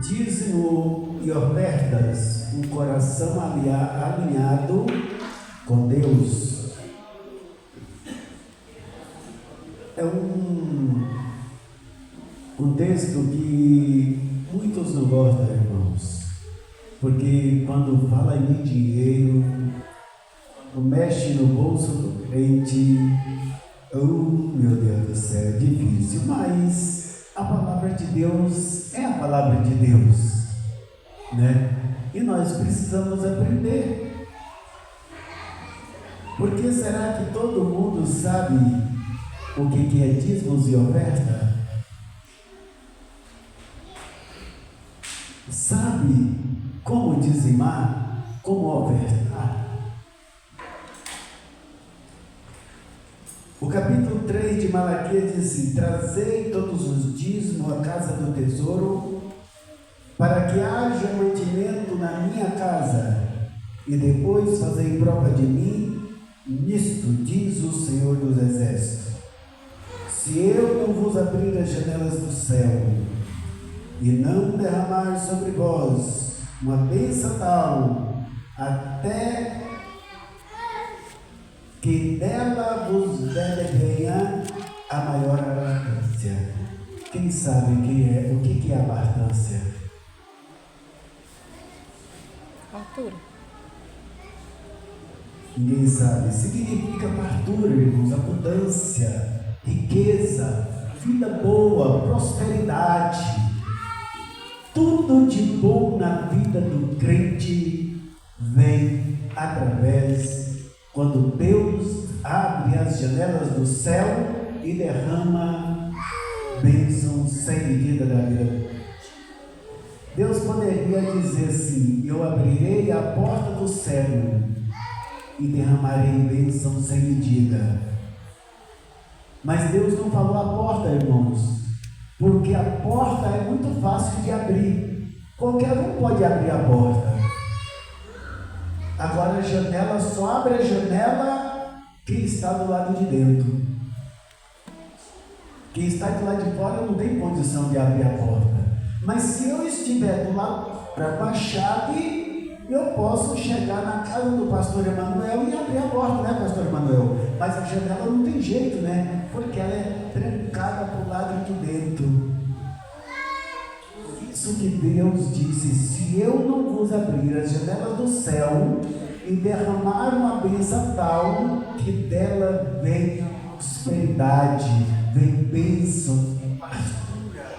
Dízimo e ofertas, um coração alinhado com Deus. É um texto que muitos não gostam, irmãos, porque quando fala em dinheiro, quando mexe no bolso do crente, oh meu Deus do céu, é difícil, mas a palavra de Deus é a palavra de Deus, né? E nós precisamos aprender. Porque será que todo mundo sabe o que é dízimos e oferta? Sabe como dizimar, como ofertar? O capítulo 3 de Malaquias diz assim: trazei todos os dízimos à casa do tesouro, para que haja mantimento na minha casa, e depois fazei prova de mim nisto, diz o Senhor dos Exércitos. Se eu não vos abrir as janelas do céu, e não derramar sobre vós uma bênção tal, até que dela vos venha a maior abundância. Quem sabe o que é abundância? Fartura. Ninguém sabe. Significa fartura, irmãos, abundância, riqueza, vida boa, prosperidade. Tudo de bom na vida do crente vem através quando Deus abre as janelas do céu e derrama bênção sem medida da vida. Deus poderia dizer assim: eu abrirei a porta do céu e derramarei bênção sem medida. Mas Deus não falou a porta, irmãos, porque a porta é muito fácil de abrir. Qualquer um pode abrir a porta. Agora a janela, só abre a janela quem está do lado de dentro. Quem está do lado de fora não tem condição de abrir a porta. Mas se eu estiver do lado com a chave, eu posso chegar na casa do pastor Emanuel e abrir a porta, né, pastor Emanuel? Mas a janela não tem jeito, né? Porque ela é trancada para o lado de dentro. Por isso que Deus disse: se eu não vos abrir as janelas do céu e derramar uma bênção tal, que dela vem prosperidade, vem bênção, fartura.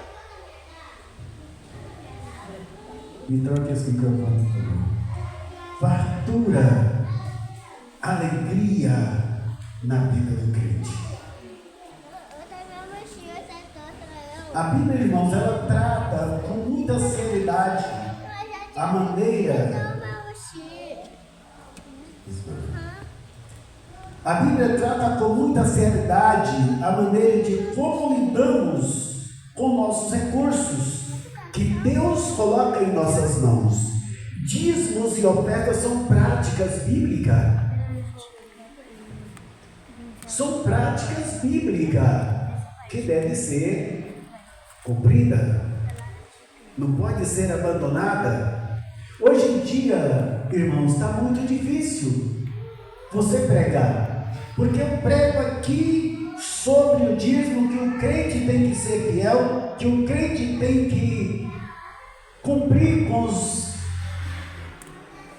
Me troque esse microfone, por favor. Fartura, alegria na vida do crente. A Bíblia, irmãos, ela trata com muita seriedade a maneira. A Bíblia trata com muita seriedade a maneira de como lidamos com nossos recursos que Deus coloca em nossas mãos. Dízimos e ofertas são práticas bíblicas. São práticas bíblicas que devem ser cumpridas. Não pode ser abandonada. Hoje em dia, irmãos, está muito difícil você pregar, porque eu prego aqui sobre o dízimo, que o crente tem que ser fiel, que o crente tem que cumprir com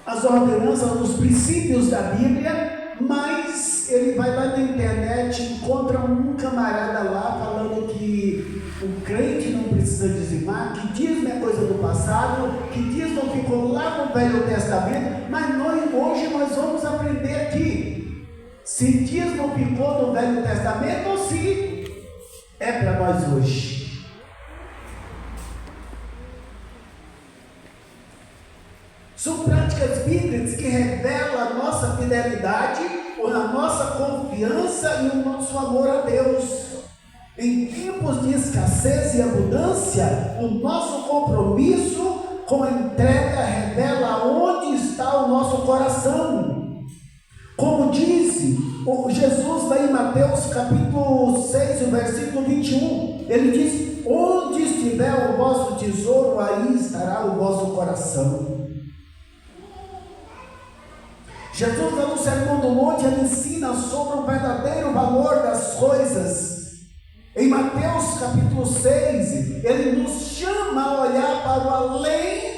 as ordenanças, os princípios da Bíblia, mas ele vai lá na internet e encontra um camarada lá falando que o crente não precisa dizimar, que dízimo é coisa do passado, que dízimo ficou lá no Velho Testamento. Mas hoje nós vamos aprender aqui se dízimo ficou no Velho Testamento ou se é para nós hoje. São práticas bíblicas que revelam a nossa fidelidade, a nossa confiança e o nosso amor a Deus. Em tempos de escassez e abundância, o nosso compromisso com a entrega revela onde está o nosso coração. Como disse Jesus lá em Mateus capítulo 6, o versículo 21, ele diz: onde estiver o vosso tesouro, aí estará o vosso coração. Jesus, no Sermão do Monte, ele ensina sobre o verdadeiro valor das coisas. Em Mateus capítulo 6, ele nos chama a olhar para o além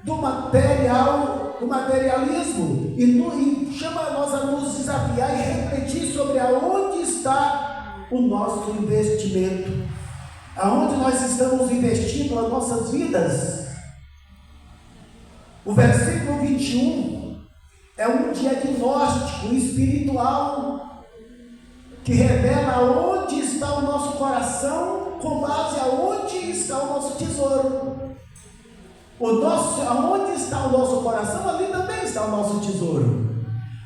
do material, do materialismo, e chama nós a nos desafiar e refletir sobre aonde está o nosso investimento, aonde nós estamos investindo as nossas vidas. O versículo 21 é um diagnóstico espiritual que revela onde está o nosso coração, com base aonde está o nosso tesouro. Aonde está o nosso coração, ali também está o nosso tesouro.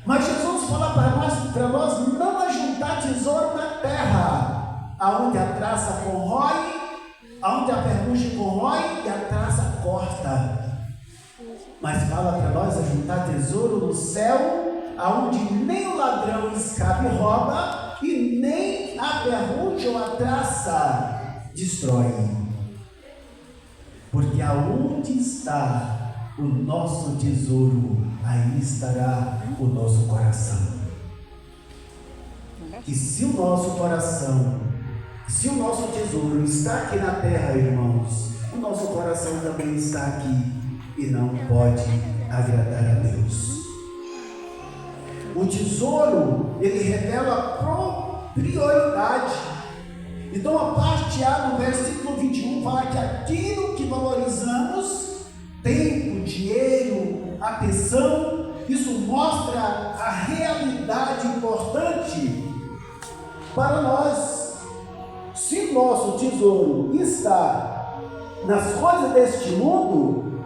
Mas Jesus fala para nós não ajuntar tesouro na terra, aonde a traça corrói, aonde a ferrugem corrói e a traça corta. Mas fala para nós ajuntar tesouro no céu, aonde nem o ladrão escapa e rouba, e nem a ferrugem ou a traça destrói. Porque aonde está o nosso tesouro, aí estará o nosso coração. E se o nosso coração, se o nosso tesouro está aqui na terra, irmãos, o nosso coração também está aqui e não pode agradar a Deus. O tesouro, ele revela prioridade. Então a parte A do versículo 21 fala que aquilo que valorizamos, tempo, dinheiro, atenção, isso mostra a realidade importante para nós. Se nosso tesouro está nas coisas deste mundo,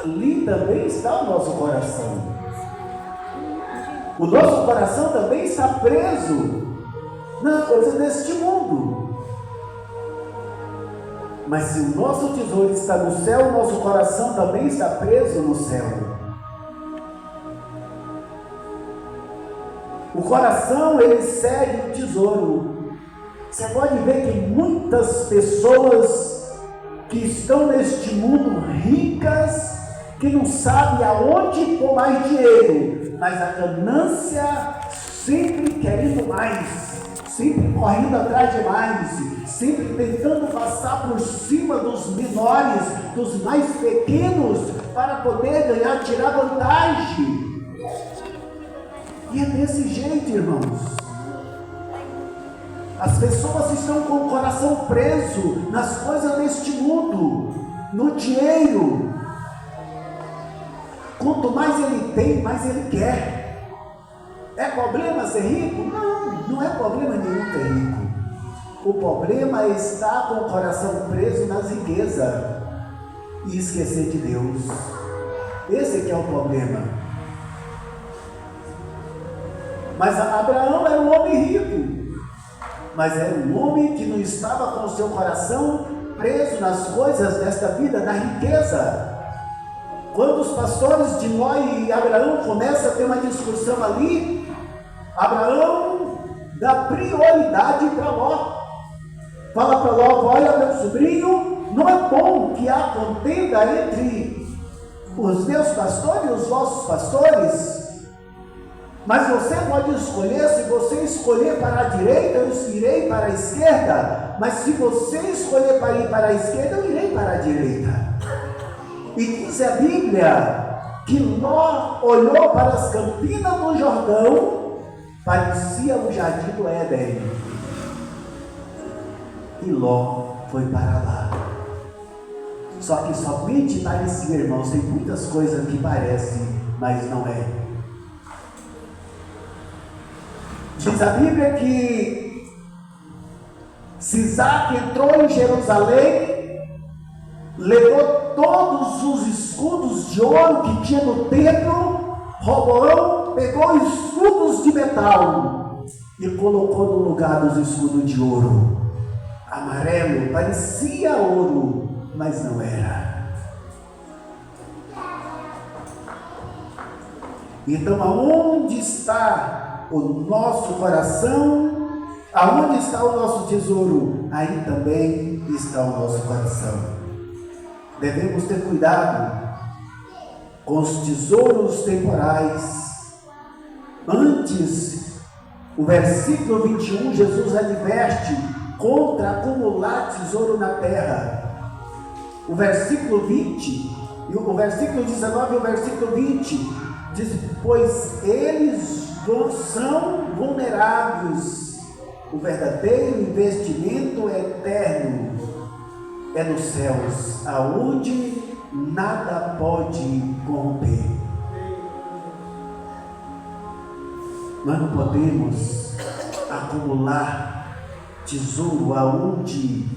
ali também está o nosso coração. O nosso coração também está preso nas coisas deste mundo. Mas se o nosso tesouro está no céu, o nosso coração também está preso no céu. O coração, ele segue o tesouro. Você pode ver que muitas pessoas que estão neste mundo ricas, que não sabem aonde pôr mais dinheiro, mas a ganância sempre querendo mais, sempre correndo atrás de mais, sempre tentando passar por cima dos menores, dos mais pequenos, para poder ganhar, tirar vantagem. E é desse jeito, irmãos. As pessoas estão com o coração preso nas coisas deste mundo, no dinheiro. Quanto mais ele tem, mais ele quer. É problema ser rico? Não, não é problema nenhum ter rico. O problema é estar com o coração preso nas riquezas e esquecer de Deus. Esse que é o problema. Mas Abraão era um homem rico, mas era um homem que não estava com o seu coração preso nas coisas desta vida, na riqueza. Quando os pastores de Ló e Abraão começam a ter uma discussão ali, Abraão dá prioridade para Ló. Fala para Ló: olha, meu sobrinho, não é bom que há contenda entre os meus pastores e os vossos pastores, mas você pode escolher. Se você escolher para a direita, eu irei para a esquerda, mas se você escolher para ir para a esquerda, eu irei para a direita. E diz a Bíblia que Ló olhou para as campinas do Jordão, parecia o jardim do Éden, e Ló foi para lá. Só que somente parecia, irmãos, tem muitas coisas que parecem, mas não é. Diz a Bíblia que Sisaque entrou em Jerusalém, levou todos os escudos de ouro que tinha no templo. Roboão pegou escudos de metal e colocou no lugar dos escudos de ouro. Amarelo, parecia ouro, mas não era. Então, aonde está o nosso coração? Aonde está o nosso tesouro? Aí também está o nosso coração. Devemos ter cuidado com os tesouros temporais. Antes, o versículo 21, Jesus adverte contra acumular tesouro na terra. O versículo 20, o versículo 19 e o versículo 20 diz: pois eles são vulneráveis, o verdadeiro investimento eterno é nos céus, aonde nada pode corromper. Nós não podemos acumular tesouro aonde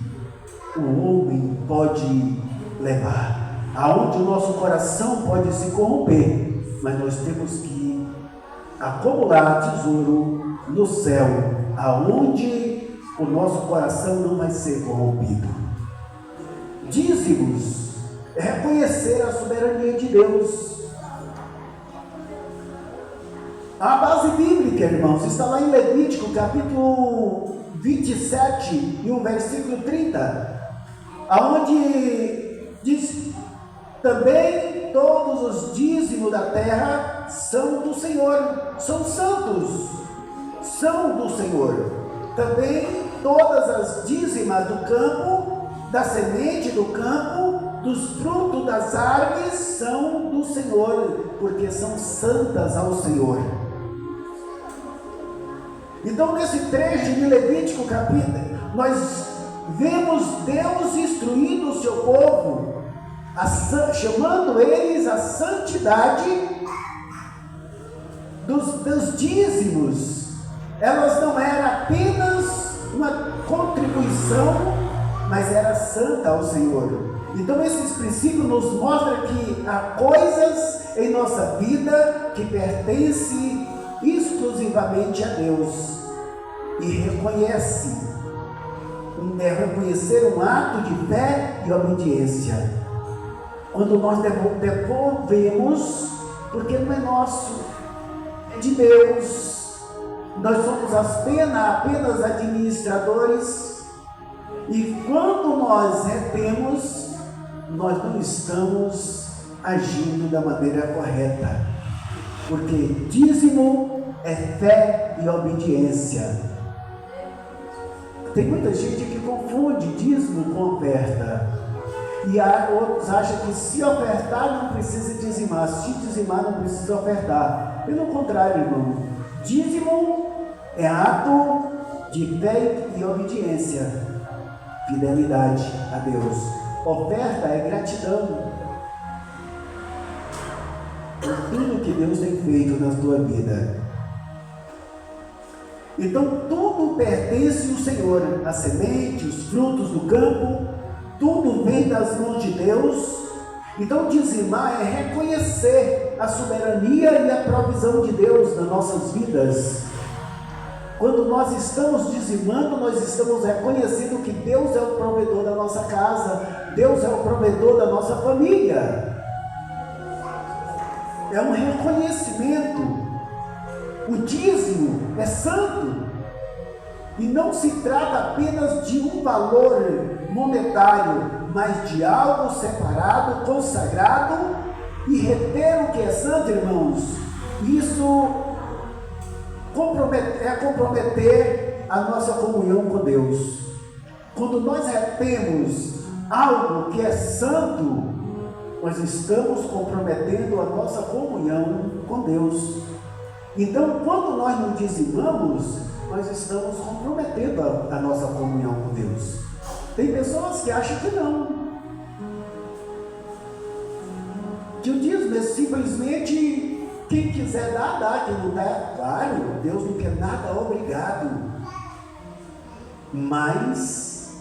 o homem pode levar, aonde o nosso coração pode se corromper, mas nós temos que acumular tesouro no céu, aonde o nosso coração não vai ser corrompido. Dízimos é reconhecer a soberania de Deus. A base bíblica, irmãos, está lá em Levítico, capítulo 27 e o versículo 30, aonde diz: também todos os dízimos da terra são do Senhor, são santos, são do Senhor. Também todas as dízimas do campo, da semente do campo, dos frutos das árvores são do Senhor, porque são santas ao Senhor. Então, nesse trecho de Levítico capítulo, nós vemos Deus instruindo o seu povo, chamando eles à santidade dos dízimos. Elas não eram apenas uma contribuição, mas era santa ao Senhor. Então, esses princípios nos mostram que há coisas em nossa vida que pertencem exclusivamente a Deus, e reconhecer um ato de fé e obediência. Quando nós devolvemos, porque não é nosso, é de Deus, nós somos apenas administradores, e quando nós retemos, nós não estamos agindo da maneira correta, porque dízimo é fé e obediência. Tem muita gente que confunde dízimo com oferta, e outros acham que se ofertar não precisa dizimar, se dizimar não precisa ofertar. Pelo contrário, irmão, dízimo é ato de fé e obediência, fidelidade a Deus. Oferta é gratidão por tudo que Deus tem feito na tua vida. Então tudo pertence ao Senhor, a semente, os frutos do campo, tudo vem das mãos de Deus. Então dizimar é reconhecer a soberania e a provisão de Deus nas nossas vidas. Quando nós estamos dizimando, nós estamos reconhecendo que Deus é o provedor da nossa casa, Deus é o provedor da nossa família. É um reconhecimento. O dízimo é santo, e não se trata apenas de um valor monetário, mas de algo separado, consagrado, e reter o que é santo, irmãos. Isso é comprometer a nossa comunhão com Deus. Quando nós retemos algo que é santo, nós estamos comprometendo a nossa comunhão com Deus. Então, quando nós não dizimamos, nós estamos comprometendo a nossa comunhão com Deus. Tem pessoas que acham que não, que o dízimo é simplesmente quem quiser dar, dá, quem não dá, claro, Deus não quer nada obrigado, mas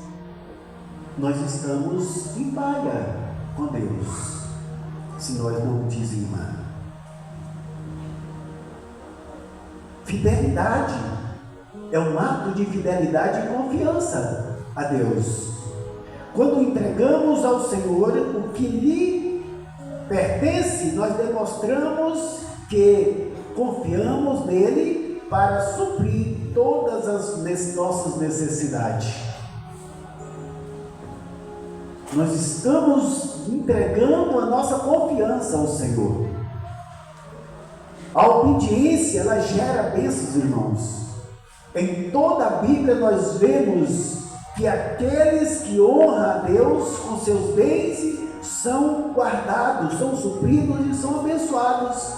nós estamos em falha com Deus se nós não dizimar. Fidelidade é um ato de fidelidade e confiança a Deus. Quando entregamos ao Senhor o que lhe pertence, nós demonstramos que confiamos nele para suprir todas as nossas necessidades. Nós estamos entregando a nossa confiança ao Senhor. A obediência, ela gera bênçãos, irmãos. Em toda a Bíblia nós vemos que aqueles que honram a Deus com seus bens são guardados, são supridos e são abençoados.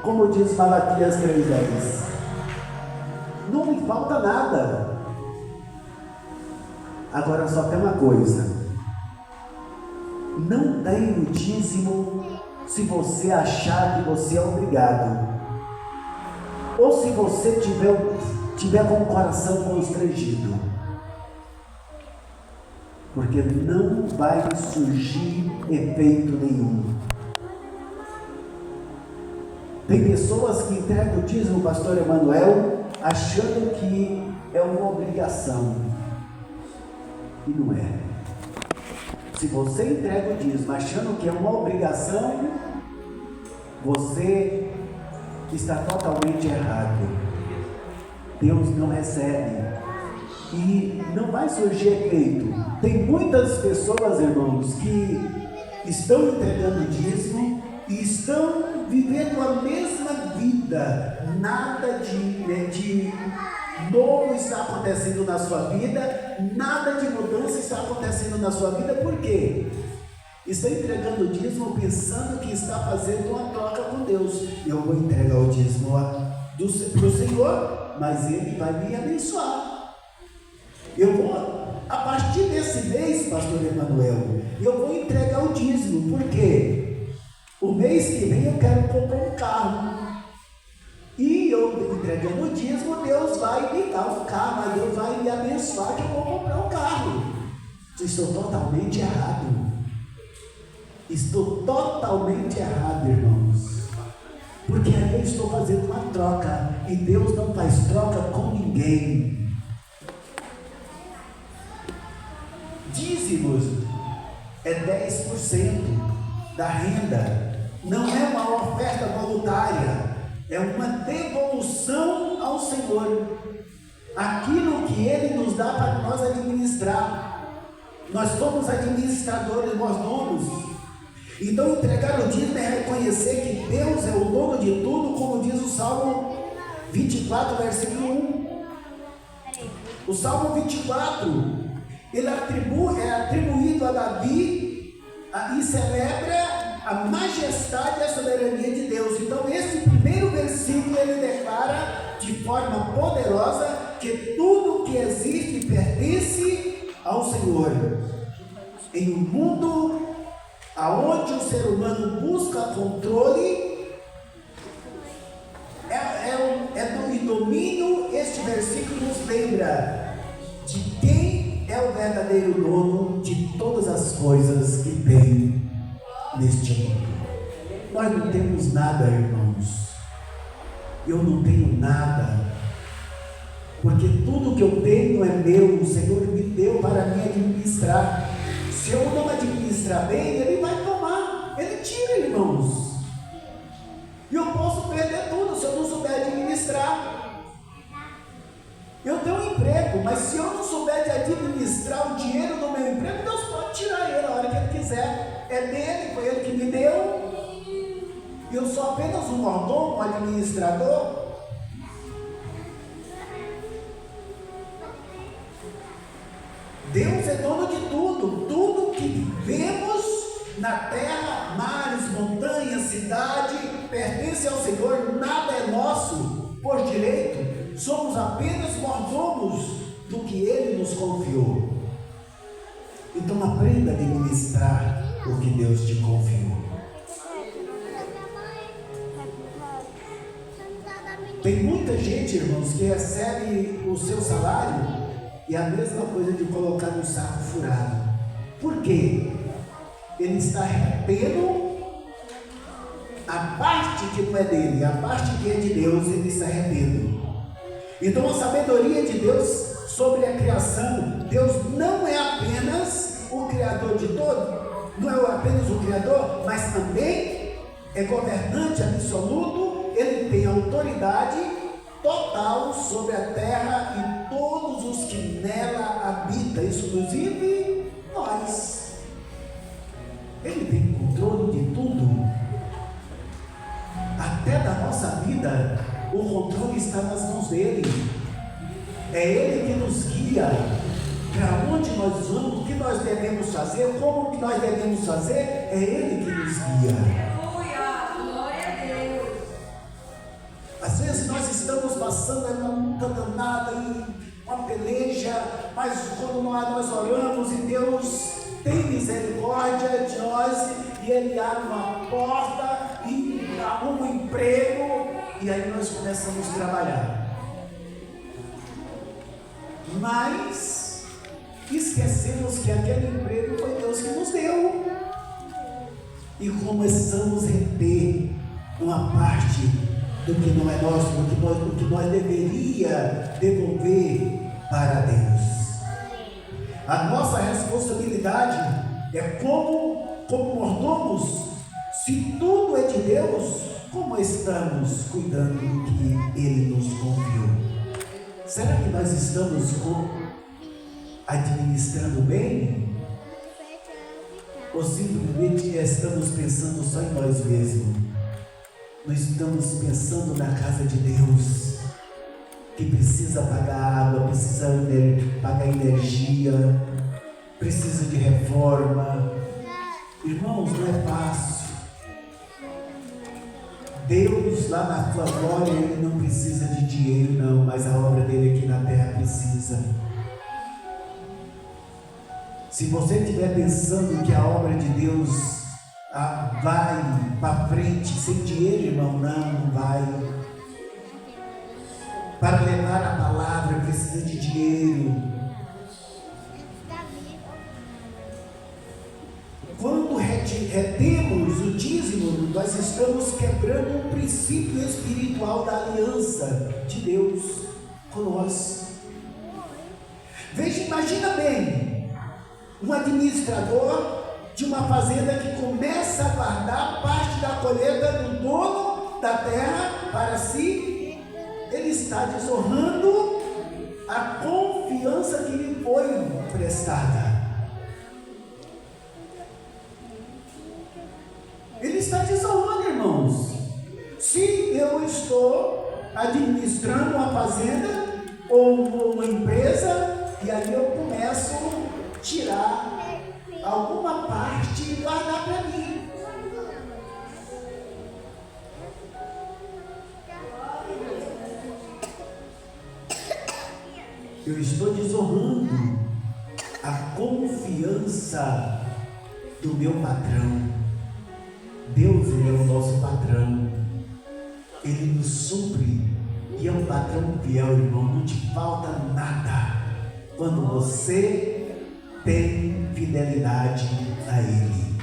Como diz Malaquias 3:10. Não me falta nada. Agora só tem uma coisa. Não dê o dízimo se você achar que você é obrigado. Ou se você tiver com o coração constrangido. Porque não vai surgir efeito nenhum. Tem pessoas que entregam o dízimo, pastor Emanuel, achando que é uma obrigação. E não é. Se você entrega o dízimo achando que é uma obrigação, você está totalmente errado. Deus não recebe. E não vai surgir efeito. Tem muitas pessoas, irmãos, que estão entregando o dízimo e estão vivendo a mesma vida. Nada de novo está acontecendo na sua vida, nada de mudança está acontecendo na sua vida. Por quê? Está entregando o dízimo pensando que está fazendo uma troca com Deus. Eu vou entregar o dízimo para o Senhor, mas Ele vai me abençoar. Eu vou, a partir desse mês, pastor Emanuel, eu vou entregar o dízimo. Por quê? O mês que vem eu quero comprar um carro. E eu entregando o dízimo, Deus vai me dar um carro, mas Deus vai me abençoar que eu vou comprar um carro. Estou totalmente errado. Estou totalmente errado, irmãos. Porque aí eu estou fazendo uma troca. E Deus não faz troca com ninguém. Dízimos é 10% da renda. Não é uma oferta voluntária. É uma devolução ao Senhor. Aquilo que Ele nos dá para nós administrar. Nós somos administradores, nós donos. Então entregar o dízimo é reconhecer que Deus é o dono de tudo, como diz o Salmo 24, versículo 1. O Salmo 24, ele é atribuído a Davi e celebra a majestade e a soberania de Deus. Então esse primeiro versículo ele declara de forma poderosa que tudo que existe pertence ao Senhor. Em um mundo aonde o ser humano busca controle, do domínio, este versículo nos lembra de quem é o verdadeiro dono de todas as coisas que tem neste mundo. Nós não temos nada, irmãos. Eu não tenho nada, porque tudo que eu tenho é meu. O Senhor me deu para me administrar. Se eu não administrar bem, Ele vai tomar, Ele tira, irmãos. E eu posso perder tudo se eu não souber administrar. Eu tenho um emprego, mas se eu não souber de administrar o dinheiro do meu emprego, Deus pode tirar ele a hora que Ele quiser. É dele, foi Ele que me deu. E eu sou apenas um mordomo, um administrador. Deus é dono de tudo. Tudo que vemos na terra, mares, montanhas, cidade, pertence ao Senhor. Nada é nosso por direito. Somos apenas mordomos do que Ele nos confiou. Então aprenda a administrar o que Deus te confiou. Tem muita gente, irmãos, que recebe o seu salário e a mesma coisa de colocar no saco furado. Por quê? Ele está retendo a parte que não é dele, a parte que é de Deus, ele está retendo. Então a sabedoria de Deus sobre a criação, Deus não é apenas o Criador de todo, não é apenas o Criador, mas também é governante absoluto. Ele tem autoridade total sobre a terra e todos os que nela habitam, inclusive nós. controle de tudo, até da nossa vida, o controle está nas mãos dele. É ele que nos guia para onde nós vamos, o que nós devemos fazer, como que nós devemos fazer, é ele que nos guia. Glória a Deus. Às vezes nós estamos passando uma luta danada, uma peleja, mas quando nós oramos e Deus tem misericórdia de nós, e Ele abre uma porta e arruma um emprego, e aí nós começamos a trabalhar. Mas esquecemos que aquele emprego foi Deus que nos deu, e começamos a reter uma parte do que não é nosso, do que nós deveria devolver para Deus. A nossa responsabilidade é como mordomos, se tudo é de Deus, como estamos cuidando do que Ele nos confiou? Será que nós estamos administrando bem? Ou simplesmente estamos pensando só em nós mesmos? Nós estamos pensando na casa de Deus, que precisa pagar água, precisa pagar energia, precisa de reforma. Irmãos, não é fácil. Deus lá na sua glória, Ele não precisa de dinheiro não, mas a obra dele aqui na terra precisa. Se você estiver pensando que a obra de Deus vai para frente sem dinheiro, irmão, não vai. Para levar a palavra precisa de dinheiro. Quando retemos o dízimo, nós estamos quebrando um princípio espiritual da aliança de Deus com nós. Veja, imagina bem, um administrador de uma fazenda que começa a guardar parte da colheita do dono da terra para si. Ele está desonrando a confiança que lhe foi prestada. Ele está desonrando, irmãos. Se eu estou administrando uma fazenda ou uma empresa, e aí eu começo a tirar alguma parte e guardar para mim. Eu estou desonrando a confiança do meu patrão. Deus, Ele é o nosso patrão. Ele nos supre e é um patrão fiel, irmão. Não te falta nada quando você tem fidelidade a Ele.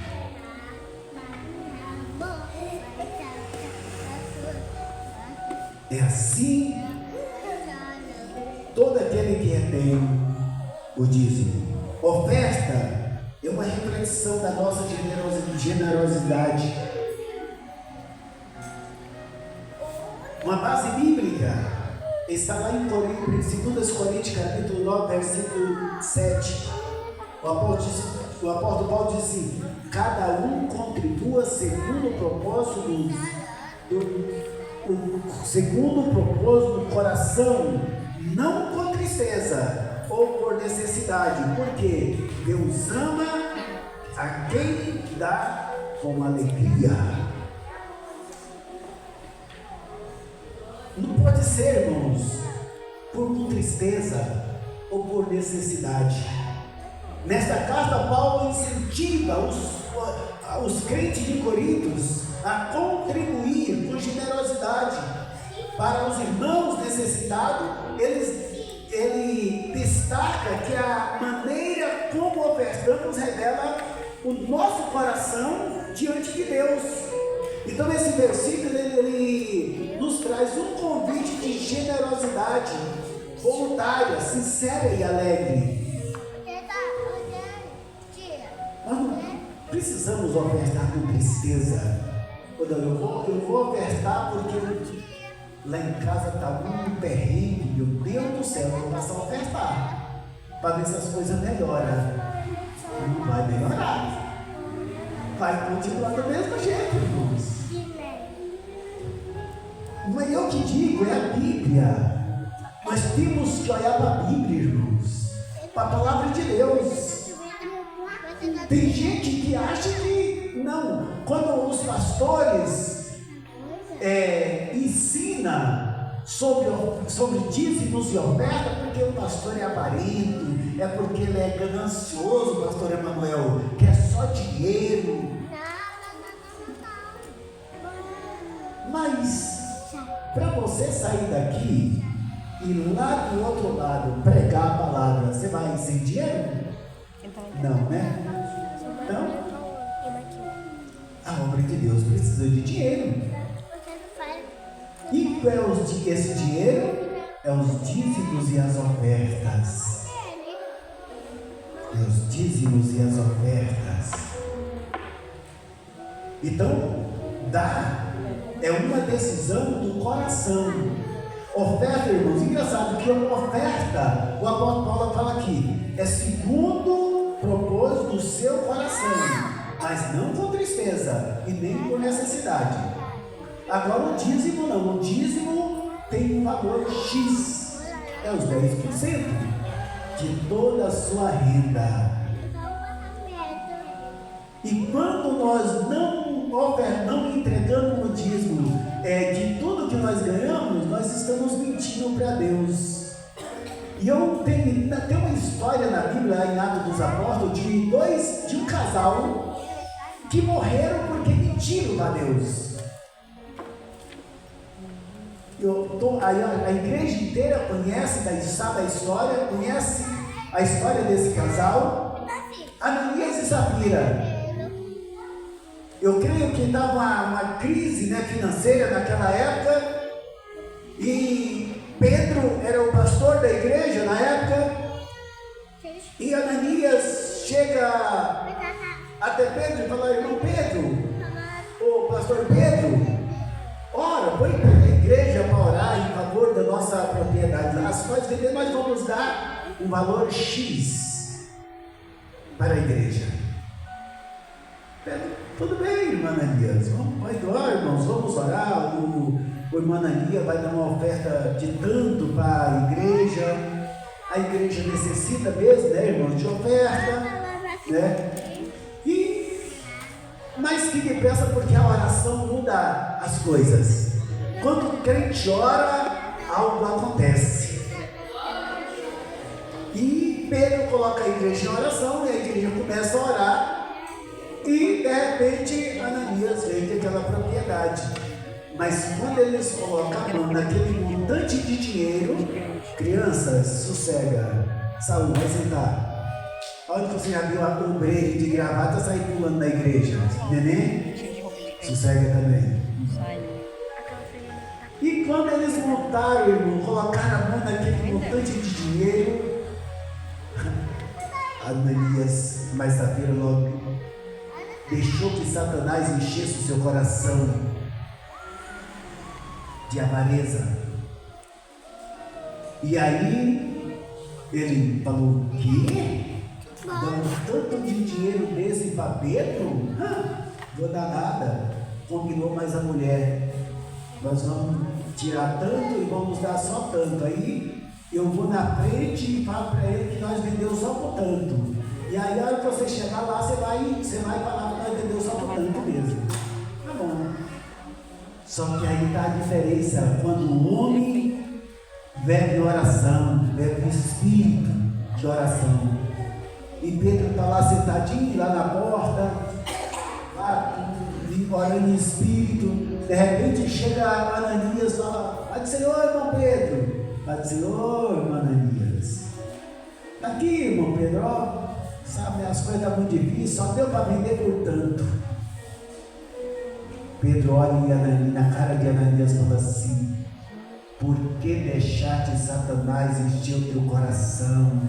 É assim todo aquele que retém o dízimo. Oferta é uma reflexão da nossa generosidade. Uma base bíblica está lá em 2 Coríntios capítulo 9, versículo 7. O apóstolo Paulo diz assim: cada um contribua segundo o propósito segundo o propósito do coração, não com tristeza ou por necessidade, porque Deus ama a quem dá com alegria. Não pode ser, irmãos, por tristeza ou por necessidade. Nesta carta, Paulo incentiva os crentes de Corinto a contribuir com generosidade para os irmãos necessitados. Ele destaca que a maneira como ofertamos revela o nosso coração diante de Deus. Então esse versículo ele nos traz um convite de generosidade voluntária, sincera e alegre. Nós não precisamos ofertar com tristeza. Eu vou ofertar porque lá em casa está um perrengue, meu Deus do céu, eu vou passar a ofertar para ver se as coisas melhoram. Não vai melhorar. vai continuar do mesmo jeito, irmãos. Mas eu que digo, é a Bíblia. Nós temos que olhar para a Bíblia, irmãos, para a palavra de Deus. Tem gente que acha que não. Quando os pastores ensinam sobre dízimos e oferta, porque o pastor é avarento, é porque ele é ganancioso, o pastor Emanuel, quer só dinheiro. Mas para você sair daqui e lá do outro lado pregar a palavra, você vai sem dinheiro? Não, né? Não? A obra de Deus precisa de dinheiro. E qual é esse dinheiro? É os dízimos e as ofertas. É os dízimos e as ofertas. Então, dar é uma decisão do coração. Oferta, irmãos, engraçado que a oferta, o apóstolo Paulo fala aqui, é segundo o propósito do seu coração, mas não com tristeza e nem por necessidade. Agora o dízimo não, o dízimo tem um valor X, é os 10% de toda a sua renda. E quando nós não entregamos o dízimo de tudo que nós ganhamos, nós estamos mentindo para Deus. E tem uma história na Bíblia, em Atos dos Apóstolos, de um casal que morreram porque mentiram para Deus. A igreja inteira sabe a história, conhece a história desse casal, Ananias e Safira. Eu creio que estava uma crise, financeira naquela época, e Pedro era o pastor da igreja na época, e Ananias chega até Pedro e fala: irmão Pedro, o pastor Pedro, ora, põe para a igreja para orar em favor da nossa propriedade. Nós vamos dar um valor X para a igreja. Pedro: tudo bem, irmã Ananias, vai orar, irmãos, vamos orar. O irmão Ananias vai dar uma oferta de tanto para a igreja necessita mesmo, irmãos, de oferta, mas que depressa, porque a oração muda as coisas. Quando o crente ora, algo acontece. E Pedro coloca a igreja em oração, e a igreja começa a orar. E de repente Ananias vende aquela propriedade. Mas quando eles colocam a mão naquele montante de dinheiro, crianças, sossega, Saúl, vai sentar. Olha que você já viu a obreira de gravata sair pulando na igreja. Neném, sossega também. E quando eles montaram, irmão, colocaram a mão naquele montante de dinheiro, Ananias, mais Safira logo deixou que Satanás enchesse o seu coração de avareza. E aí ele falou: o quê? Dando tanto de dinheiro desse para Pedro? Vou dar nada. Combinou mais a mulher: nós vamos tirar tanto e vamos dar só tanto. Aí eu vou na frente e falo para ele que nós vendemos só por tanto. E aí, a hora que você chegar lá, você vai falar que nós vendemos só por tanto mesmo. Tá bom. Só que aí está a diferença quando o homem vive oração, vive espírito de oração. E Pedro está lá sentadinho, lá na porta, orando em espírito. De repente chega Ananias e fala: Pai do Senhor, irmão Pedro. Pai do Senhor, irmão Ananias. Está aqui, irmão Pedro, ó. Sabe, as coisas estão muito difíceis, só deu para vender por tanto. Pedro olha na cara de Ananias e fala assim: por que deixaste Satanás encher o teu coração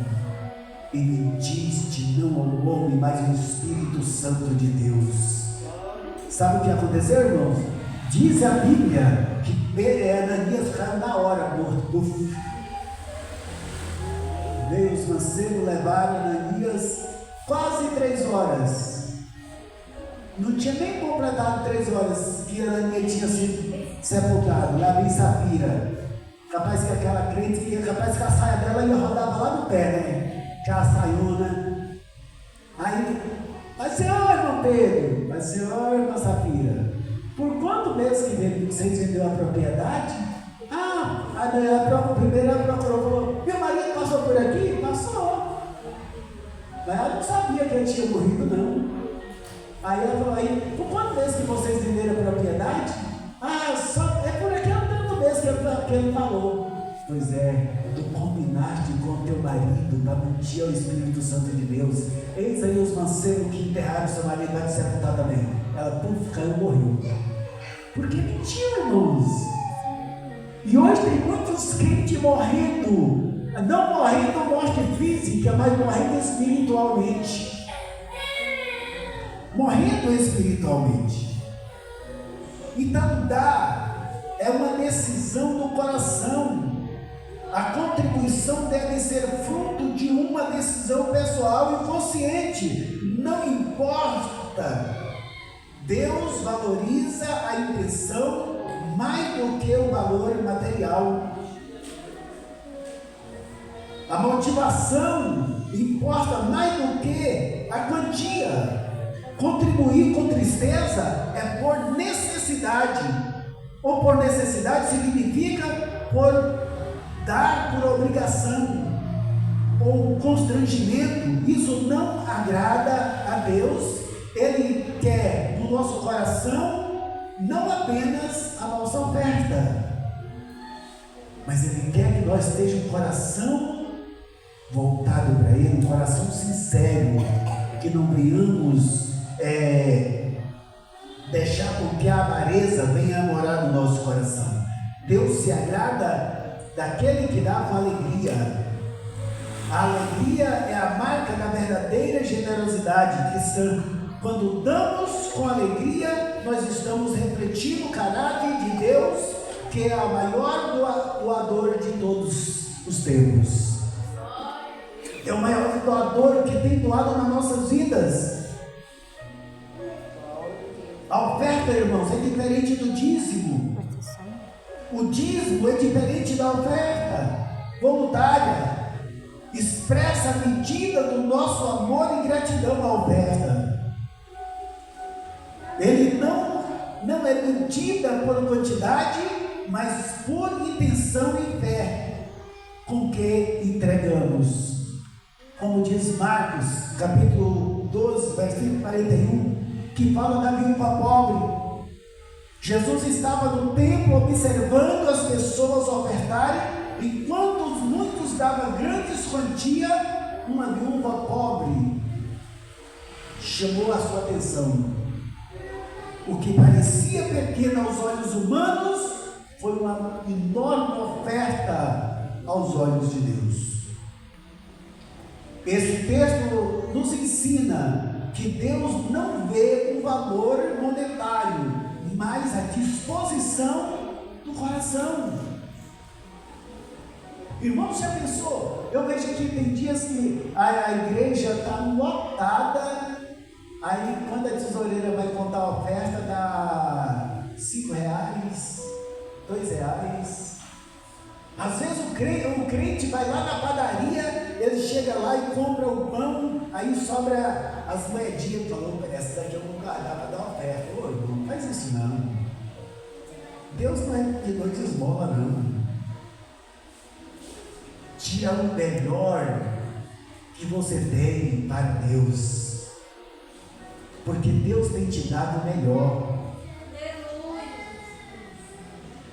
e mentiste não ao homem, mas ao Espírito Santo de Deus? Sabe o que aconteceu, irmãos? Diz a Bíblia que Ananias caiu na hora, morto. Veio os mancebos, levaram Ananias quase 3 horas. Não tinha nem completado 3 horas que a Aninha tinha sido sepultada, lá em Safira. Capaz que aquela crente, capaz que a saia dela ia rodava lá no pé, né? Aquela saiona. Aí, mas Senhor, irmão Pedro, mas Senhor, irmã Safira, por quanto mês que vocês venderam a propriedade? A primeira procurou, falou, meu marido passou por aqui? Passou. Mas ela não sabia que ele tinha morrido, não. Aí ela falou, aí, por quanto mês que vocês venderam a propriedade? Só é por aqui tanto mês que ele falou. Pois é, tu combinaste com teu marido para mentir ao Espírito Santo de Deus. Eis aí os mancebos que enterraram seu marido vai se sepultar também. Ela, caiu e morreu. Porque mentiu, irmãos. E hoje tem muitos crentes morrendo. Não morrendo morte física, mas morrendo espiritualmente. Morrendo espiritualmente. Então é uma decisão do coração. A contribuição deve ser fruto de uma decisão pessoal e consciente. Não importa. Deus valoriza a intenção mais do que o valor material. A motivação importa mais do que a quantia. Contribuir com tristeza é por necessidade, ou por necessidade significa por dar por obrigação ou constrangimento. Isso não agrada a Deus. Ele quer do nosso coração não apenas a nossa oferta, mas Ele quer que nós estejamos um coração voltado para Ele, um coração sincero, que não venhamos deixar com que a avareza venha morar no nosso coração. Deus se agrada daquele que dá com alegria. A alegria é a marca da verdadeira generosidade cristã. Quando damos com alegria, nós estamos refletindo o caráter de Deus, que é a maior doador de todos os tempos. É o maior doador que tem doado nas nossas vidas. A oferta, irmãos, é diferente do dízimo. O dízimo é diferente da oferta voluntária. Expressa a medida do nosso amor e gratidão à oferta. Ele não é medida por quantidade, mas por intenção e fé com que entregamos. Como diz Marcos, capítulo 12, versículo 41, que fala da viúva pobre. Jesus estava no templo observando as pessoas ofertarem, enquanto muitos davam grandes quantias. Uma viúva pobre chamou a sua atenção. O que parecia pequeno aos olhos humanos foi uma enorme oferta aos olhos de Deus. Esse texto nos ensina que Deus não vê o valor monetário, mas a disposição do coração. Irmão, já pensou? Eu vejo que tem dias que a igreja está lotada. Aí quando a tesoureira vai contar a oferta, dá R$5, R$2. Às vezes o crente vai lá na padaria, ele chega lá e compra o pão, aí sobra as moedinhas, falou, essa daqui eu vou guardar para dar oferta. Ô irmão, não faz isso não. Deus não é de noite esmola não. Tira o melhor que você tem para Deus. Porque Deus tem te dado o melhor.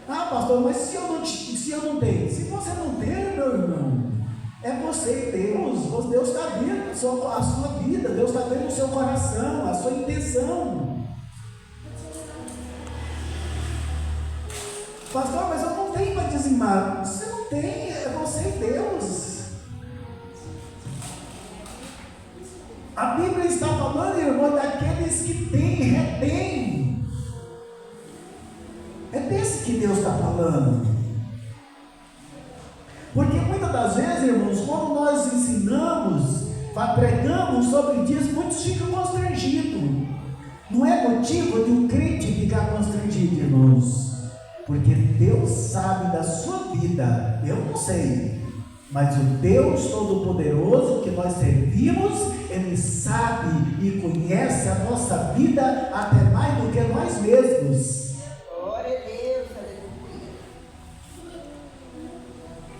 Pastor, mas se eu não tenho? Se você não tem, meu irmão, é você e Deus. Deus está vendo a sua vida, Deus está vendo o seu coração, a sua intenção. Pastor, mas eu não tenho para dizimar. Você não tem, é você e Deus. A Bíblia está falando, irmão, daqueles que têm e retêm. É desse que Deus está falando. Porque muitas das vezes, irmãos, quando nós ensinamos, pregamos sobre dízimo, muitos ficam constrangidos. Não é motivo de um crente ficar constrangido, irmãos, porque Deus sabe da sua vida, eu não sei, mas o Deus Todo-Poderoso que nós servimos, Ele sabe e conhece a nossa vida até mais do que nós mesmos. Glória a Deus, aleluia.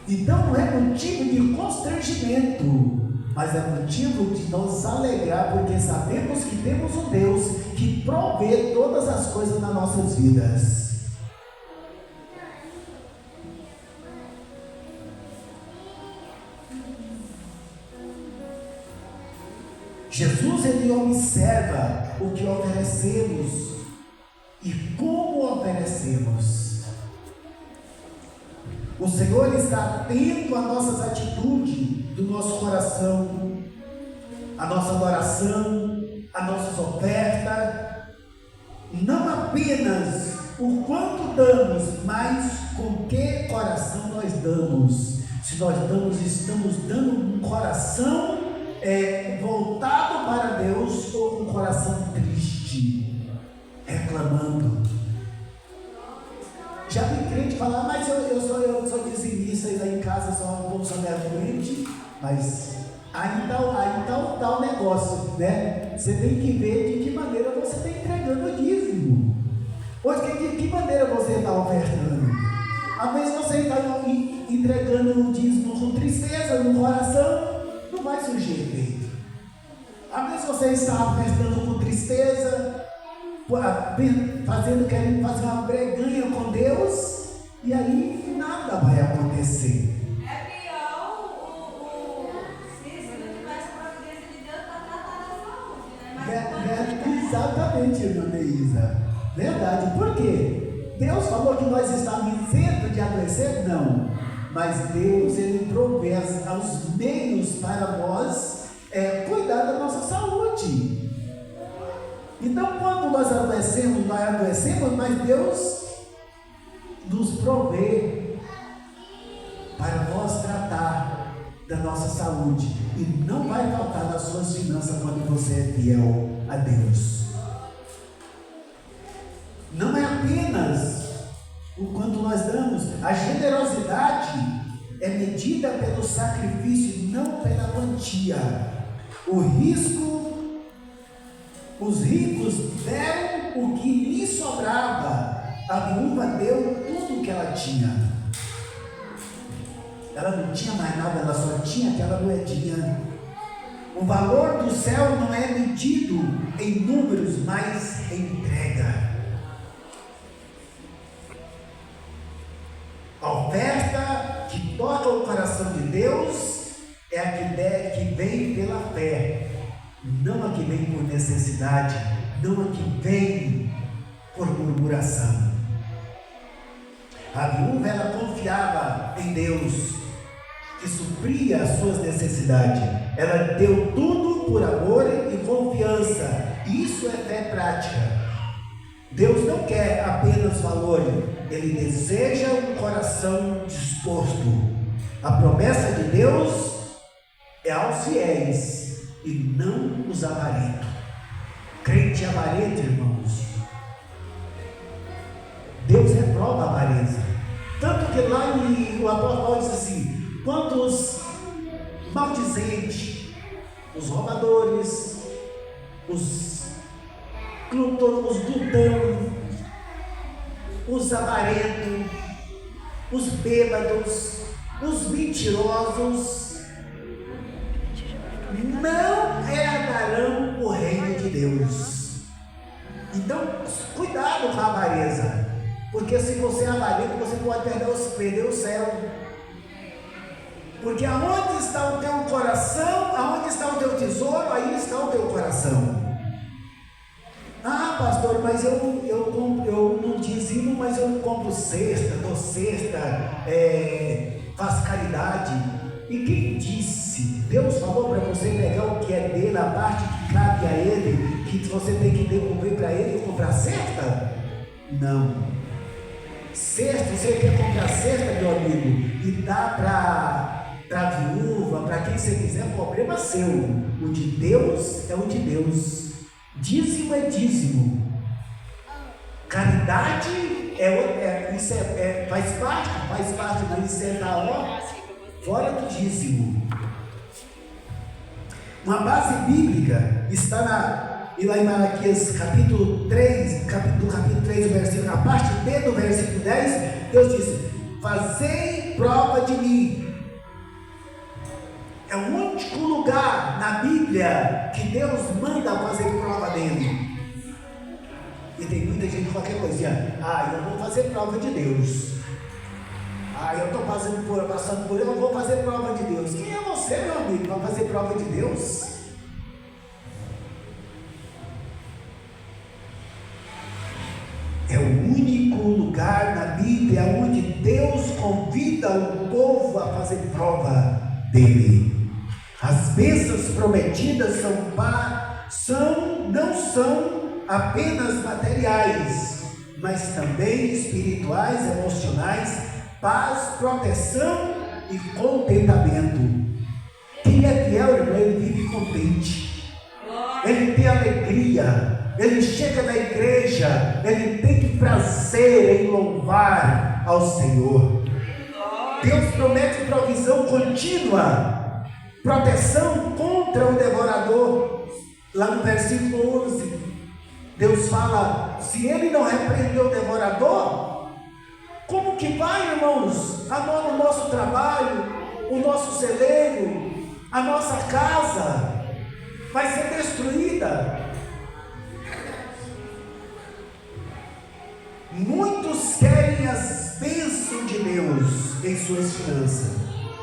Então não é motivo de constrangimento, mas é motivo de nos alegrar, porque sabemos que temos um Deus que provê todas as coisas nas nossas vidas. Jesus, ele observa o que oferecemos e como oferecemos. O Senhor está atento às nossas atitudes, do nosso coração, a nossa adoração, as nossas ofertas, não apenas o quanto damos, mas com que coração nós damos. Se nós estamos dando um coração voltado para Deus ou um coração triste, reclamando. Já vi crente falar, mas eu sou dizimista e lá em casa sou meio doente, mas aí tá o negócio, né? Você tem que ver de que maneira você está entregando o dízimo. Hoje, de que maneira você está ofertando? Às vezes você está entregando o dízimo com tristeza no coração, não vai surgir efeito. Às vezes você está ofertando com tristeza, querendo fazer uma breganha com Deus, e aí nada vai acontecer. É pior se não tivesse a providência de Deus para tratar da saúde, né? Exatamente, irmã Deísa. Verdade. Por quê? Deus falou que nós estávamos isento de adoecer? Não. Mas Deus, Ele provê os meios para nós cuidar da nossa saúde. Então, quando nós adoecemos, mas Deus nos provê para nós tratar da nossa saúde. E não vai faltar nas suas finanças quando você é fiel a Deus. Não é apenas o quanto nós damos. A generosidade é medida pelo sacrifício, não pela quantia. Os ricos deram o que lhe sobrava. A viúva deu tudo o que ela tinha. Ela não tinha mais nada, ela só tinha aquela moedinha. O valor do céu não é medido em números, mas em entrega. A oferta que toca o coração de Deus é a que vem pela fé, não a que vem por necessidade, não a que vem por murmuração. A viúva, ela confiava em Deus, que supria as suas necessidades. Ela deu tudo por amor e confiança. Isso é fé prática. Deus não quer apenas valor, Ele deseja um coração disposto. A promessa de Deus é aos fiéis e não os avarentos. Crente avarento, irmãos, Deus reprova a avareza. Tanto que lá o apóstolo Paulo diz assim: quantos maldizentes, os roubadores, os glutões, os avarentos, os bêbados, os mentirosos, não herdarão o reino de Deus. Então, cuidado com a avareza, porque se você é avarento, você pode perder o céu. Porque aonde está o teu coração, aonde está o teu tesouro, aí está o teu coração. Ah, pastor, mas eu não dizimo, mas eu compro cesta, dou cesta, faço caridade. E quem disse? Deus falou para você pegar o que é dele, a parte que cabe a ele, que você tem que devolver para ele e comprar cesta? Não. Cesta, você quer comprar cesta, meu amigo, e dá para viúva, para quem você quiser, problema seu. O de Deus é o de Deus. Dízimo é dízimo. Caridade faz parte, mas isso é da hora, fora do dízimo. Uma base bíblica está lá em Malaquias capítulo 3, versículo, a parte B do versículo 10, Deus diz: fazei prova de mim. É o único lugar na Bíblia que Deus manda fazer prova dele. E tem muita gente qualquer coisinha, eu vou fazer prova de Deus. Eu estou passando por ele, eu vou fazer prova de Deus. Quem é você, meu amigo, para fazer prova de Deus? É o único lugar na Bíblia onde Deus convida o povo a fazer prova dele. As bênçãos prometidas não são apenas materiais, mas também espirituais, emocionais, paz, proteção e contentamento. Quem é fiel, irmão, ele vive contente, ele tem alegria, ele chega na igreja, ele tem prazer em louvar ao Senhor. Deus promete provisão contínua, proteção contra o devorador. Lá no versículo 11, Deus fala: se ele não repreendeu o devorador, como que vai, irmãos, o nosso trabalho, o nosso celeiro, a nossa casa vai ser destruída. Muitos querem as bênçãos de Deus em suas finanças,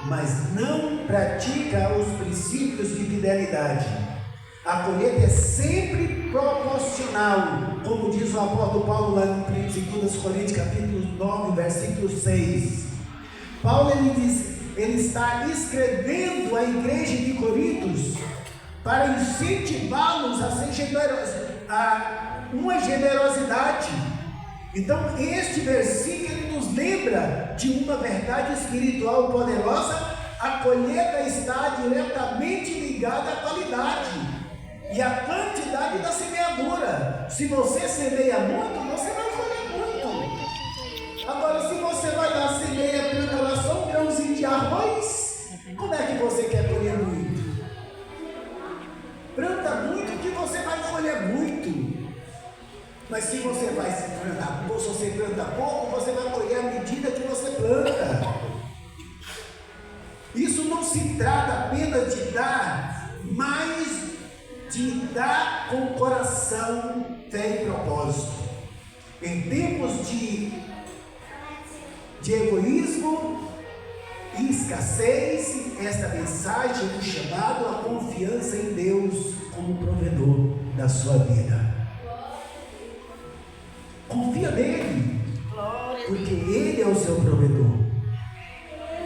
mas não praticam os princípios de fidelidade. A colheita é sempre proporcional, como diz o apóstolo Paulo lá em 2 Coríntios capítulo 9, versículo 6. Paulo ele está escrevendo à igreja de Corintos para incentivá-los a ser uma generosidade. Então este versículo nos lembra de uma verdade espiritual poderosa. A colheita está diretamente ligada à qualidade e à quantidade da semeadura. Se você semeia muito, você vai colher muito. Agora, se você vai lá, semeia, planta lá só um grãozinho de arroz, como é que você quer colher muito? Planta muito que você vai colher muito. Mas se você vai plantar, ou se você planta pouco, você vai colher à medida que você planta. Isso não se trata apenas de dar, mas de dar com coração, fé e propósito. Em tempos de egoísmo e escassez, esta mensagem é um chamado à confiança em Deus como provedor da sua vida. Confia nele, porque ele é o seu provedor.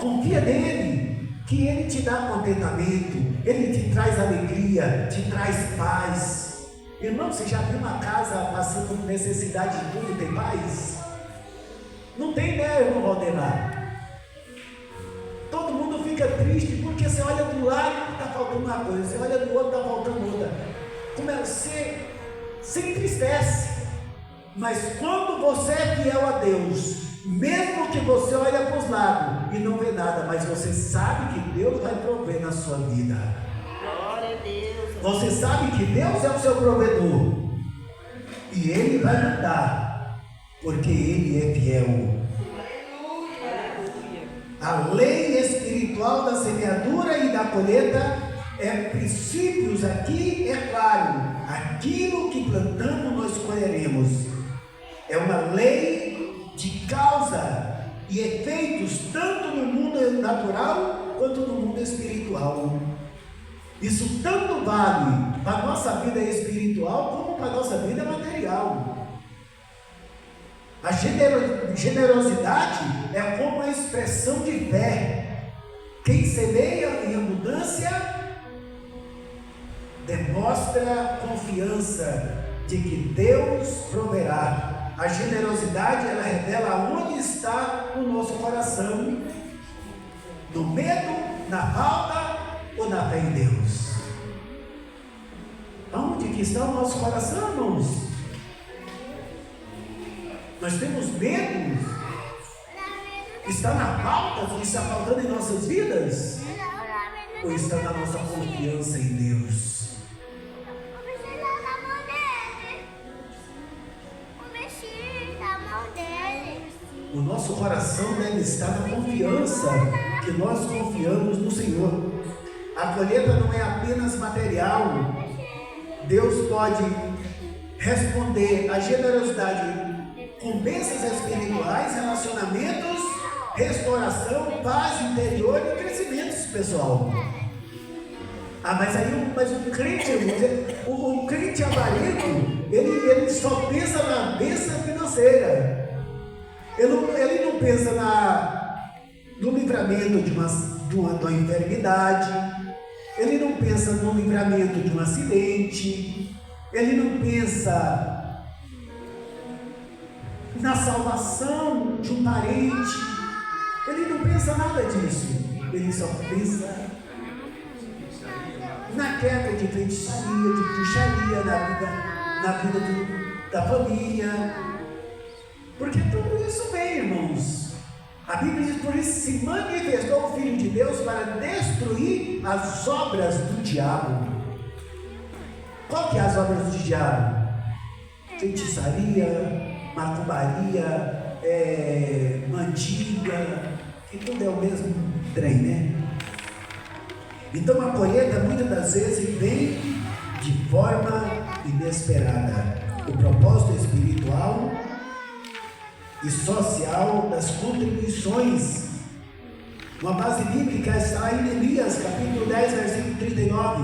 Confia nele, que ele te dá contentamento, ele te traz alegria, te traz paz. Irmão, você já viu uma casa passando por necessidade de tudo, tem paz? Não tem, né, irmão Valdemar? Todo mundo fica triste porque você olha do lado e está faltando uma coisa, você olha do outro e está faltando outra. Como é você se entristece. Mas quando você é fiel a Deus, mesmo que você olhe para os lados e não vê nada, mas você sabe que Deus vai prover na sua vida. Glória a Deus. Você sabe que Deus é o seu provedor e Ele vai mandar, porque Ele é fiel. A lei espiritual da semeadura e da colheita é princípios aqui, é claro, aquilo que plantamos nós colheremos. É uma lei de causa e efeitos tanto no mundo natural quanto no mundo espiritual. Isso tanto vale para a nossa vida espiritual como para a nossa vida material. A generosidade é como a expressão de fé. Quem semeia em abundância demonstra confiança de que Deus proverá. A generosidade, ela revela onde está o nosso coração, no medo, na falta ou na fé em Deus. Aonde que está o nosso coração, irmãos? Nós temos medo? Está na pauta? Está faltando em nossas vidas? Ou está na nossa confiança em Deus? O nosso coração deve estar na confiança que nós confiamos no Senhor. A colheita não é apenas material. Deus pode responder à generosidade com bênçãos espirituais, relacionamentos, restauração, paz interior e crescimento pessoal. Mas o crente, o crente avarento, ele só pensa na bênção financeira. Ele não pensa no livramento de uma enfermidade. Ele não pensa no livramento de um acidente. Ele não pensa na salvação de um parente. Ele não pensa nada disso. Ele só pensa na queda de feitiçaria, de bruxaria, na vida da família. Porque tudo isso vem, irmãos. A Bíblia diz: por isso se manifestou o Filho de Deus para destruir as obras do diabo. Qual que é as obras do diabo? Feitiçaria, macumbaria, mandiga, que tudo é o mesmo trem, né? Então a colheita muitas das vezes vem de forma inesperada. O propósito espiritual e social das contribuições. Uma base bíblica está em Neemias, capítulo 10, versículo 39,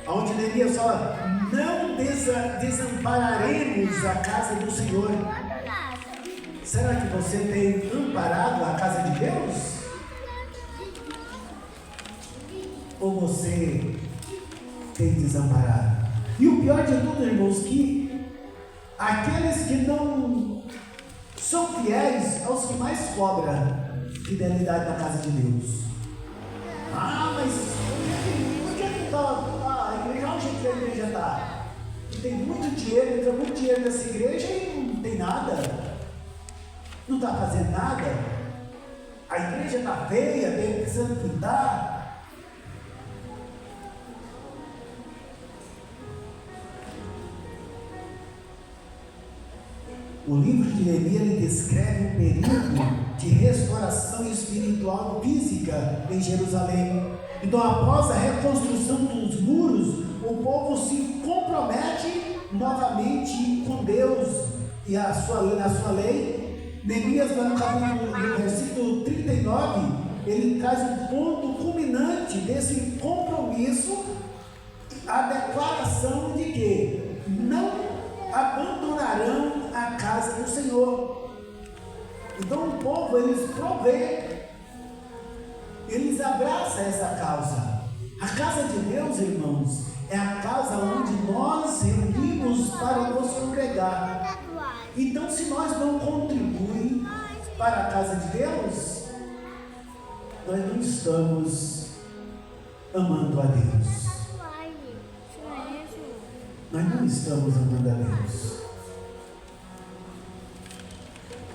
onde Neemias fala: não desampararemos a casa do Senhor. Será que você tem amparado a casa de Deus? Ou você tem desamparado? E o pior de tudo, irmãos, que aqueles que não são fiéis aos que mais cobram fidelidade na casa de Deus. Mas por que não está a igreja? Olha o jeito que a igreja está. Tem muito dinheiro, entra muito dinheiro nessa igreja e não tem nada. Não está fazendo nada. A igreja está feia, precisando pintar. O livro de Neemias ele descreve um período de restauração espiritual física em Jerusalém. Então, após a reconstrução dos muros, o povo se compromete novamente com Deus e a sua lei. Neemias, lá no versículo 39, ele traz um ponto culminante desse compromisso, a declaração de que não abandonarão a casa do Senhor. Então o povo, eles provê, eles abraçam essa causa. A casa de Deus, irmãos, é a casa onde nós reunimos para nos congregar. Então, se nós não contribuímos para a casa de Deus, nós não estamos amando a Deus. Nós não estamos amando a Deus.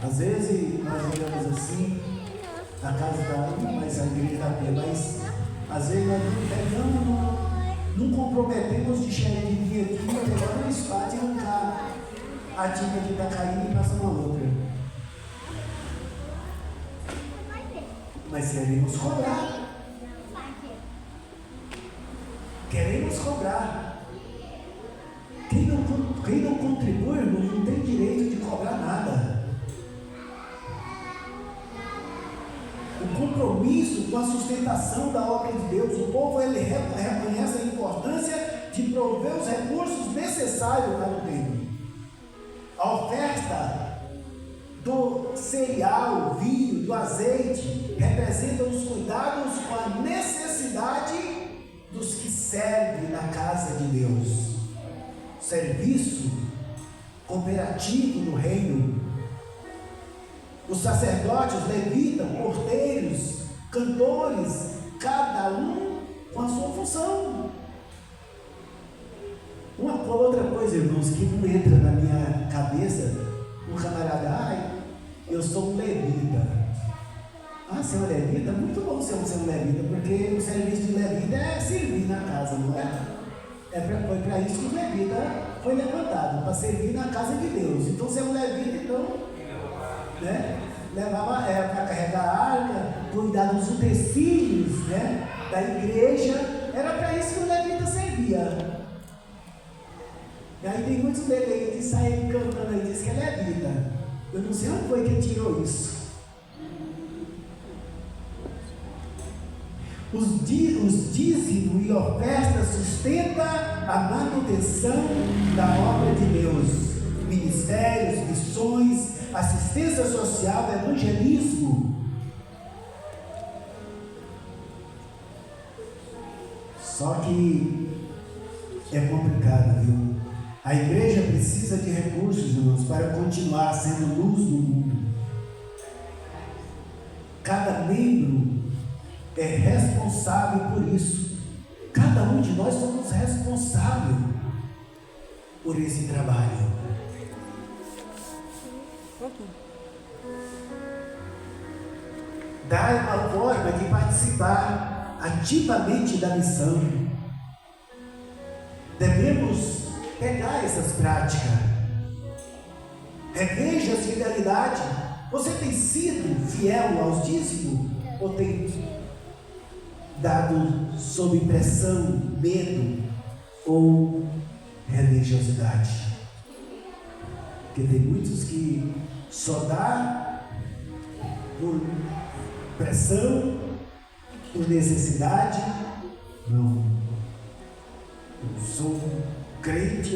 Às vezes nós olhamos assim, a casa está ali, mas a igreja está bem, mas às vezes nós não comprometemos de chegar de vir aqui, pegar um espaço e arrancar a tinta que está caindo e passar uma outra. Mas queremos cobrar. Queremos cobrar. Quem não contribui, irmão, não tem direito de cobrar nada. O compromisso com a sustentação da obra de Deus, o povo ele reconhece a importância de prover os recursos necessários para o templo. A oferta do cereal, vinho, do azeite representam os cuidados com a necessidade dos que servem na casa de Deus. Serviço cooperativo no reino. Os sacerdotes, levitas, porteiros, cantores, cada um com a sua função. Uma outra coisa, irmãos, que não entra na minha cabeça, um camarada, eu sou um levita. Ser um levita? Muito bom ser um levita, porque o serviço de levita é servir na casa, não é? Foi para isso que o levita foi levantado, para servir na casa de Deus. Então, ser um levita, então, né? Levava para carregar a arca, cuidar dos utensílios, né? Da igreja. Era para isso que o levita servia. E aí tem muitos levitas que saem cantando aí, diz que é levita. Eu não sei onde foi que tirou isso. Os dízimos e ofertas sustentam a manutenção da obra de Deus. Ministérios, missões, assistência social, evangelismo. Só que é complicado, viu? A igreja precisa de recursos, irmãos, para continuar sendo luz do mundo. Cada membro é responsável por isso. Cada um de nós somos responsáveis por esse trabalho. Dar uma forma de participar ativamente da missão. Devemos pegar essas práticas. Reveja a fidelidade. Você tem sido fiel aos dízimos? Ou tem dado sob pressão, medo ou religiosidade? Porque tem muitos que só dá por pressão, por necessidade. Não. Eu sou crente,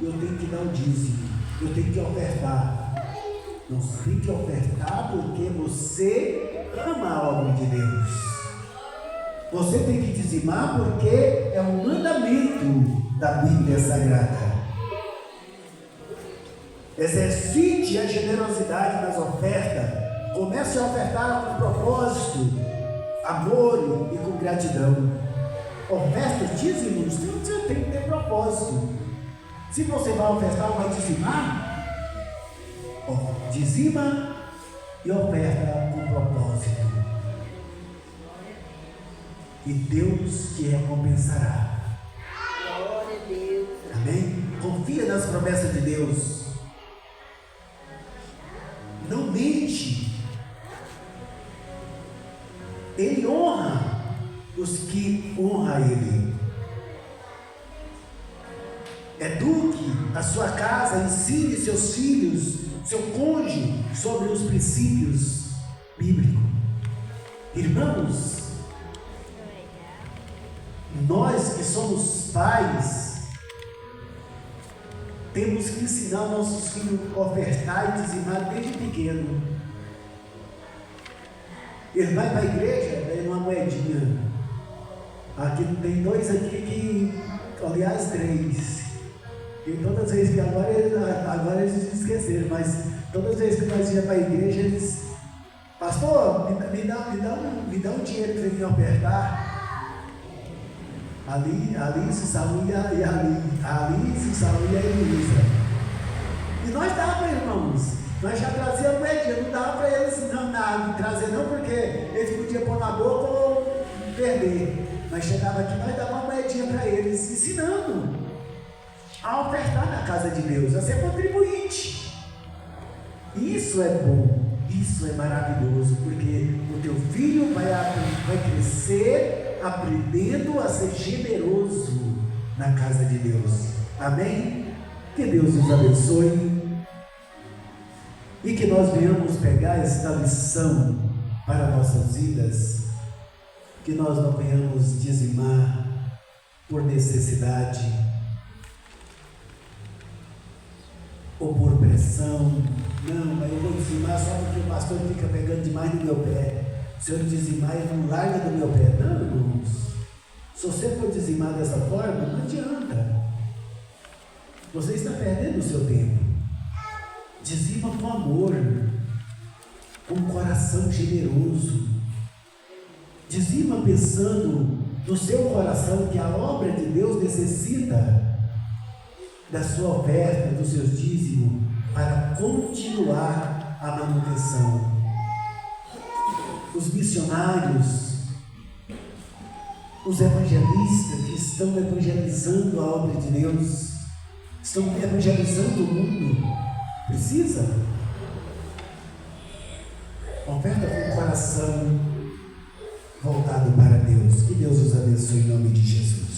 eu tenho que dar o dízimo, eu tenho que ofertar. Não, você tem que ofertar porque você ama a obra de Deus. Você tem que dizimar porque é um mandamento da Bíblia Sagrada. Exercite a generosidade nas ofertas. Comece a ofertar com propósito, amor e com gratidão. Ofertas, dízimos, você tem que ter propósito. Se você vai ofertar ou vai dizimar, dizima e oferta com propósito. E Deus te recompensará. Glória a Deus. Amém? Confia nas promessas de Deus. Não mente. Ele honra os que honram Ele. Eduque a sua casa, ensine seus filhos, seu cônjuge sobre os princípios bíblicos. Irmãos, nós que somos pais, temos que ensinar nossos filhos a ofertar e dizimar desde pequeno. Ele vai para a igreja, ganha uma moedinha. Aqui tem dois aqui que, aliás, três. E todas as vezes que agora eles esqueceram, mas todas as vezes que nós íamos para a igreja, eles, pastor, me dá um dinheiro para ele ofertar. Ali se Saúl e ali se Saúl e a Elisa. E nós dava, irmãos. Nós já trazíamos moedinha, não dava para eles não trazer não, porque eles podiam pôr na boca ou perder. Nós chegava aqui, nós dava uma moedinha para eles, ensinando a ofertar na casa de Deus, a ser contribuinte. Isso é bom, isso é maravilhoso, porque o teu filho vai crescer aprendendo a ser generoso na casa de Deus. Amém? Que Deus nos abençoe e que nós venhamos pegar esta lição para nossas vidas, que nós não venhamos dizimar por necessidade ou por pressão. Não, mas eu vou dizimar só porque o pastor fica pegando demais no meu pé. Se eu dizimar, ele não larga do meu pé. Não, irmãos. Se você for dizimar dessa forma, não adianta. Você está perdendo o seu tempo. Dizima com amor, com um coração generoso. Dizima pensando no seu coração que a obra de Deus necessita da sua oferta, do seu dízimo, para continuar a manutenção. Os missionários, os evangelistas que estão evangelizando a obra de Deus, estão evangelizando o mundo, precisa. Oferta com o coração voltado para Deus. Que Deus os abençoe em nome de Jesus.